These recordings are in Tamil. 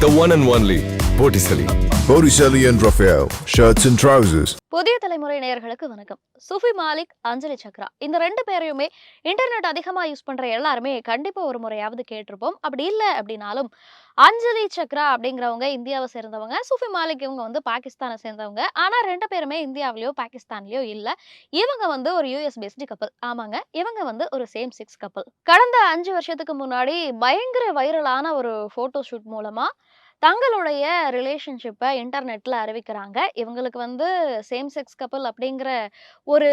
The one and only Botticelli. Botticelli and Raphael, shirts and trousers. புதிய தலைமுறை நேயர்களுக்கு வணக்கம். சுஃபி மாலிக், அஞ்சலி சக்ரா இந்த ரெண்டு பேரையுமே இன்டர்நெட் அதிகமா யூஸ் பண்ற எல்லாருமே கண்டிப்பா ஒரு முறையாவது கேட்டிருப்போம். அப்படி இல்லை அப்படின்னாலும் அஞ்சலி சக்ரா அப்படிங்கிறவங்க இந்தியாவை சேர்ந்தவங்க, சுஃபி மாலிக் இவங்க வந்து பாகிஸ்தானை சேர்ந்தவங்க. ஆனா ரெண்டு பேருமே இந்தியாவிலயோ பாகிஸ்தான்லயோ இல்ல. இவங்க வந்து ஒரு யூஎஸ் பேஸ்டு கப்பல். ஆமாங்க, இவங்க வந்து ஒரு சேம் செக்ஸ் கப்பல். கடந்த 5 வருஷத்துக்கு முன்னாடி பயங்கர வைரலான ஒரு போட்டோ ஷூட் மூலமா தங்களுடைய ரிலேஷன்ஷிப்பை இன்டர்நெட்ல அறிவிக்கிறாங்க. இவங்களுக்கு வந்து சேம் செக்ஸ் கப்பல் அப்படிங்கிற ஒரு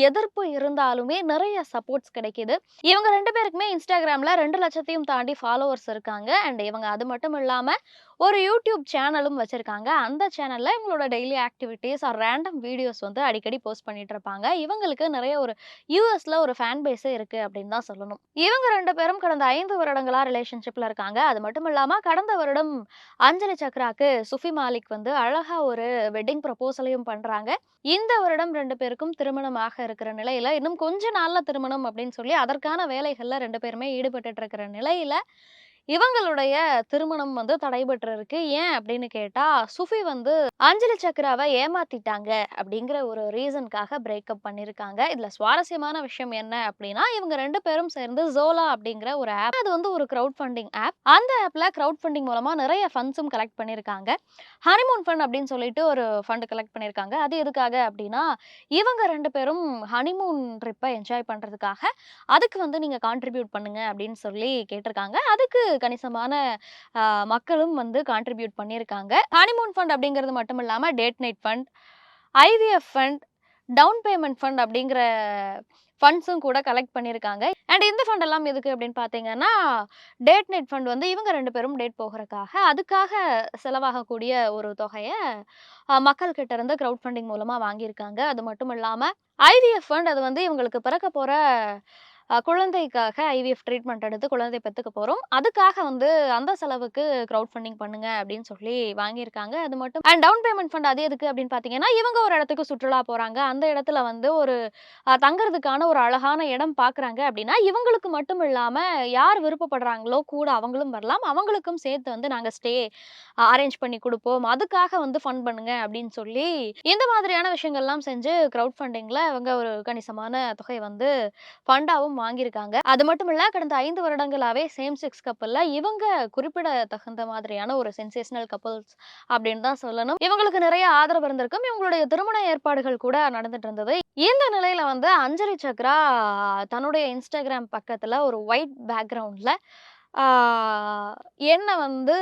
எதிர்ப்பு இருந்தாலுமே நிறைய சப்போர்ட்ஸ் கிடைக்குது. இவங்க 2 பேருக்குமே இன்ஸ்டாகிராம்ல 2,00,000 தாண்டி ஃபாலோவர்ஸ் இருக்காங்க. அண்ட் இவங்க அது மட்டும் இல்லாம ஒரு யூடியூப் சேனலும் வச்சிருக்காங்க. அந்த சேனல்ல இவங்களோட daily activities or random videos வந்து அடிக்கடி போஸ்ட் பண்ணிட்டு இருப்பாங்க. இவங்களுக்கு நிறைய ஒரு யூஎஸ்ல ஒரு ஃபேன் பேஸே இருக்கு அப்படின்னு தான் சொல்லணும். இவங்க 2 பேரும் கடந்த 5 வருடங்களா ரிலேஷன்ஷிப்ல இருக்காங்க. அது மட்டும் இல்லாம கடந்த வருடம் அஞ்சலி சக்ராக்கு சுஃபி மாலிக் வந்து அழகா ஒரு வெட்டிங் ப்ரப்போசலையும் பண்றாங்க. இந்த வருடம் 2 பேருக்கும் திருமணமாக இருக்கிற நிலையில, இன்னும் கொஞ்ச நாள்ல திருமணம் அப்படின்னு சொல்லி அதற்கான வேலைகள்ல 2 பேருமே ஈடுபட்டுட்டு இருக்கிற நிலையில இவங்களுடைய திருமணம் வந்து தடைபட்டு இருக்கு. ஏன் அப்படின்னு கேட்டா, சுஃபி வந்து அஞ்சலி சக்ராவை ஏமாத்திட்டாங்க அப்படிங்கிற ஒரு ரீசனுக்காக பிரேக்கப் பண்ணியிருக்காங்க. இதுல சுவாரஸ்யமான விஷயம் என்ன அப்படின்னா, இவங்க 2 பேரும் சேர்ந்து ஜோலா அப்படிங்கிற ஒரு ஆப், அது வந்து ஒரு கிரவுட் ஃபண்டிங் ஆப். அந்த ஆப்ல கிரவுட் ஃபண்டிங் மூலமா நிறைய ஃபண்ட்ஸும் கலெக்ட் பண்ணியிருக்காங்க. ஹனிமூன் ஃபண்ட் அப்படின்னு சொல்லிட்டு ஒரு ஃபண்ட் கலெக்ட் பண்ணியிருக்காங்க. அது எதுக்காக அப்படின்னா, இவங்க 2 பேரும் ஹனிமூன் ட்ரிப்பை என்ஜாய் பண்றதுக்காக அதுக்கு வந்து நீங்க கான்ட்ரிபியூட் பண்ணுங்க அப்படின்னு சொல்லி கேட்டிருக்காங்க. அதுக்கு கணிசமான மக்களும் வந்து கான்ட்ரிபியூட் பண்ணியிருக்காங்க. ஹனிமூன் ஃபண்ட் அப்படிங்கிறது மட்டும் இல்லாம date night fund, IVF fund, down payment fund அப்படிங்கிற ஃபண்ட்ஸும் கூட கலெக்ட் பண்ணியிருக்காங்க. அண்ட் இந்த ஃபண்ட் எல்லாம் எதுக்கு அப்படின்னு பார்த்தீங்கன்னா, டேட் நைட் ஃபண்ட் வந்து இவங்க 2 பேரும் டேட் போகிறதுக்காக, அதுக்காக செலவாகக்கூடிய ஒரு தொகையை மக்கள் கிட்ட இருந்து கிரவுட் ஃபண்டிங் மூலமா வாங்கியிருக்காங்க. அது மட்டும் இல்லாம ஐவிஎஃப் ஃபண்ட், அது வந்து இவங்களுக்கு பிறக்க போற குழந்தைக்காக ஐவிஎஃப் ட்ரீட்மெண்ட் எடுத்து குழந்தை பெத்துக்க போறோம். அதுக்காக வந்து அந்த செலவுக்கு கிரவுட் ஃபண்டிங் பண்ணுங்க அப்படின்னு சொல்லி வாங்கியிருக்காங்க. அது மட்டும் அண்ட் டவுன் பேமெண்ட் ஃபண்ட், அது எதுக்கு அப்படின்னு பார்த்தீங்கன்னா, இவங்க ஒரு இடத்துக்கு சுற்றுலா போறாங்க. அந்த இடத்துல வந்து ஒரு தங்குறதுக்கான ஒரு அழகான இடம் பார்க்குறாங்க அப்படின்னா, இவங்களுக்கு மட்டும் இல்லாம யார் விருப்பப்படுறாங்களோ கூட அவங்களும் வரலாம். அவங்களுக்கும் சேர்த்து வந்து நாங்க ஸ்டே அரேஞ்ச் பண்ணி கொடுப்போம். அதுக்காக வந்து ஃபண்ட் பண்ணுங்க அப்படின்னு சொல்லி இந்த மாதிரியான விஷயங்கள்லாம் செஞ்சு கிரவுட் ஃபண்டிங்ல இவங்க ஒரு கணிசமான தொகை வந்து ஃபண்டாவும் வாங்கியிருக்காங்க. அது மட்டும் இல்ல, கடந்த 5 வருடங்களாவே சேம் செக்ஸ் கப்பல்ல இவங்க குறிப்பிட தகுந்த மாதிரியான ஒரு சென்சேஷனல் கப்பல்ஸ் அப்படின்னு தான் சொல்லணும். இவங்களுக்கு நிறைய ஆதரவு இருந்திருக்கும். இவங்களுடைய திருமண ஏற்பாடுகள் கூட நடந்துட்டு இருந்தது. இந்த நிலையில வந்து அஞ்சலி சக்ரா தன்னுடைய இன்ஸ்டாகிராம் பக்கத்துல ஒரு ஒயிட் பேக்ரவுண்ட்ல என்ன வந்து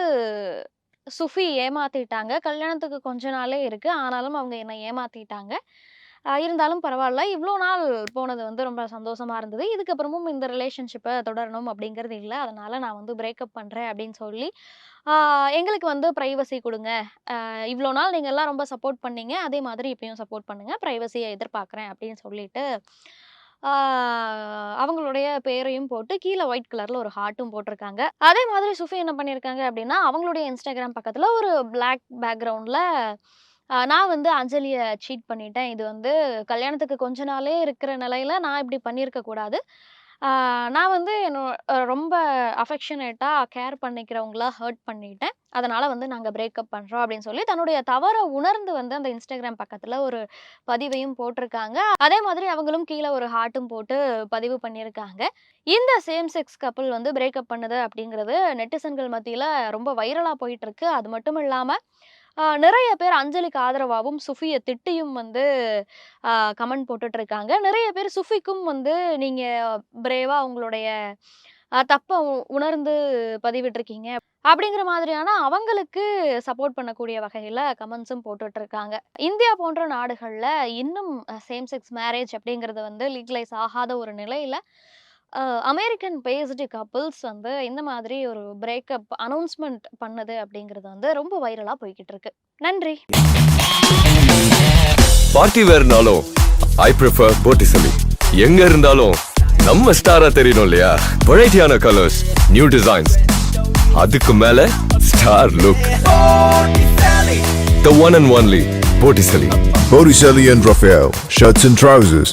சுஃபி ஏமாத்திட்டாங்க. கல்யாணத்துக்கு கொஞ்ச நாளே இருக்கு. ஆனாலும் அவங்க என்ன ஏமாத்திட்டாங்க. இருந்தாலும் பரவால்ல. இவ்ளோ நாள் போனது வந்து ரொம்ப சந்தோஷமா இருந்தது. இதுக்கப்புறமும் இந்த ரிலேஷன்ஷிப்பை தொடரணும் அப்படிங்கிறது இல்ல. அதனால நான் வந்து பிரேக்கப் பண்றேன் அப்படின்னு சொல்லி, எங்களுக்கு வந்து பிரைவசி குடுங்க. இவ்ளோ நாள் நீங்க எல்லாம் ரொம்ப சப்போர்ட் பண்ணீங்க. அதே மாதிரி இப்பயும் சப்போர்ட் பண்ணுங்க. பிரைவசிய எதிர்பார்க்குறேன் அப்படின்னு சொல்லிட்டு, ஆ அவங்களுடைய பேரையும் போட்டு கீழ ஒயிட் கலர்ல ஒரு ஹார்ட்டும் போட்டிருக்காங்க. அதே மாதிரி சுஃபி என்ன பண்ணியிருக்காங்க அப்படின்னா, அவங்களுடைய இன்ஸ்டாகிராம் பக்கத்துல ஒரு பிளாக் பேக்கிரவுண்ட்ல நான் வந்து அஞ்சலிய சீட் பண்ணிட்டேன். இது வந்து கல்யாணத்துக்கு கொஞ்ச நாளே இருக்கிற நிலையில நான் இப்படி பண்ணியிருக்க கூடாது. ஆ நான் வந்து ரொம்ப அஃபெக்ஷனேட்டா கேர் பண்ணிக்கிறவங்கள ஹர்ட் பண்ணிட்டேன். அதனால வந்து நாங்க பிரேக்கப் பண்றோம் அப்படின்னு சொல்லி தன்னுடைய தவற உணர்ந்து வந்து அந்த இன்ஸ்டாகிராம் பக்கத்துல ஒரு பதிவையும் போட்டிருக்காங்க. அதே மாதிரி அவங்களும் கீழ ஒரு ஹார்ட்டும் போட்டு பதிவு பண்ணியிருக்காங்க. இந்த சேம் செக்ஸ் கப்புள் வந்து பிரேக்கப் பண்ணுது அப்படிங்கிறது நெட்டிசன்கள் மத்தியில ரொம்ப வைரலா போயிட்டு இருக்கு. அது மட்டும் இல்லாம நிறைய பேர் அஞ்சலிக்கு ஆதரவாவும், சுஃபிய திட்டியும் வந்து கமெண்ட் போட்டுட்டு இருக்காங்க. நிறைய பேர் சுஃபிக்கும் வந்து நீங்க பிரேவா உங்களுடைய தப்ப உணர்ந்து பதிவிட்டிருக்கீங்க அப்படிங்கிற மாதிரியான அவங்களுக்கு சப்போர்ட் பண்ணக்கூடிய வகையில கமெண்ட்ஸும் போட்டுட்டு இருக்காங்க. இந்தியா போன்ற நாடுகள்ல இன்னும் சேம் செக்ஸ் மேரேஜ் அப்படிங்கிறது வந்து லீகலைஸ் ஆகாத ஒரு நிலையில அமெரிக்கன் பேஸ்டு கப்புள்ஸ் வந்து இந்த மாதிரி ஒரு பிரேக்கப் அனௌன்ஸ்மெண்ட் பண்ணது அப்படிங்கிறது வந்து ரொம்ப வைரலா போய்கிட்டு இருக்கு. நன்றி. பார்ட்டி வேர்னாலும் ஐ ப்ரிஃபர் Botticelli. எங்க இருந்தாலும் நம்ம ஸ்டாரா தெரியணும் இல்லையா? வெரைட்டியான கலர்ஸ், நியூ டிசைன்ஸ், அதுக்கு மேல star look. The one and only Botticelli. Botticelli and Raphael, shirts and trousers.